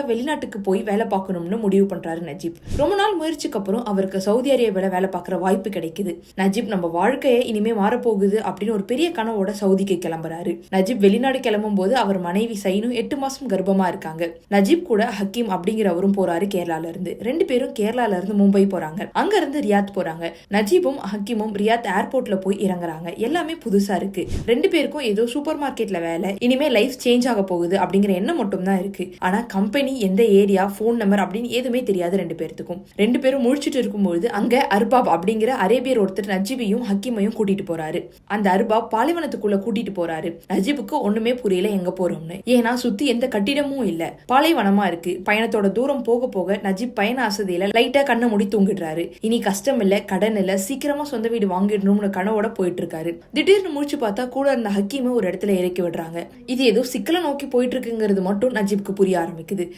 வெளிநாட்டுக்கு போய் வேலை பார்க்கணும்னு முடிவு பண்றாரு நஜீப். ரொம்ப நாள் முயற்சிக்கு அப்புறம் அவருக்கு சவுதி அரேபியாவில் வேலை பார்க்குற வாய்ப்பு கிடைக்குது. நஜீப் நம்ம வாழ்க்கையை இனிமே மாறப்போகுது அப்படின்னு ஒரு பெரிய கனவோட சவுதிக்கு கிளம்புறாரு. நஜீப் வெளிநாடு கிளம்பும் போது அவர் மனைவி சைனு 8 மாசம் கர்ப்பமா இருக்காங்க. நஜீப் கூட ஹக்கீம் அப்படிங்கிறவரும் போறாரு கேரளால இருந்து. 2 பேரும் கேரளால இருந்து மும்பை போறாங்க. அங்க இருந்து ரியாத் போறாங்க. நஜீபும் ஹக்கீமும் ரியாத் ஏர்போர்ட்ல போய் இறங்குறாங்க. எல்லாமே புதுசா இருக்கு. 2 பேருக்கும் ஏதோ சூப்பர் மார்க்கெட்ல வேலை, இனிமே லைஃப் சேஞ்ச் ஆக போகுது அப்படிங்கிற எண்ணம் மட்டும் தான் இருக்கு. ஆனா கம்பெனி, எந்த ஏரியா, போன் நம்பர் அப்படின்னு எதுவுமே தெரியாது 2 பேருக்கும். 2 பேரும் முழிச்சிட்டு இருக்கும்போது அங்க அர்பாப் அப்படிங்கிற அரேபியர் ஒருத்தர் நஜீபையும் ஹக்கீமையும் கூட்டிட்டு போறாரு. அந்த அர்பாப் பாலைவனத்துக்குள்ள கூட்டிட்டு போறாரு. நஜீபுக்கு ஒண்ணுமே புரியல எங்க போறோம்னு. ஏன்னா சுத்தி எந்த கட்டிடமும் இல்ல, பாலைவனமா இருக்கு. பயணத்தோட தூரம் போக போக நஜீப் பயண அசதியில லைட்டா கண்ணை மூடி தூங்கிடுறாரு. இனி கஷ்டம் இல்ல, கடன் இல்ல, சீக்கிரமா சொந்த வீடு வாங்கிடணும்னு கனவோட போயிட்டு இருக்காரு. திடீர்னு முழிச்சு பார்த்தா கூட இருந்த ஹக்கீமை ஒரு இடத்துல இறக்கி விடுறாங்க. இது ஏதோ சிக்கலை நோக்கி போயிட்டு இருக்குங்கிறது மட்டும் நஜீப்க்கு புரிய ஆரம்பிக்குது.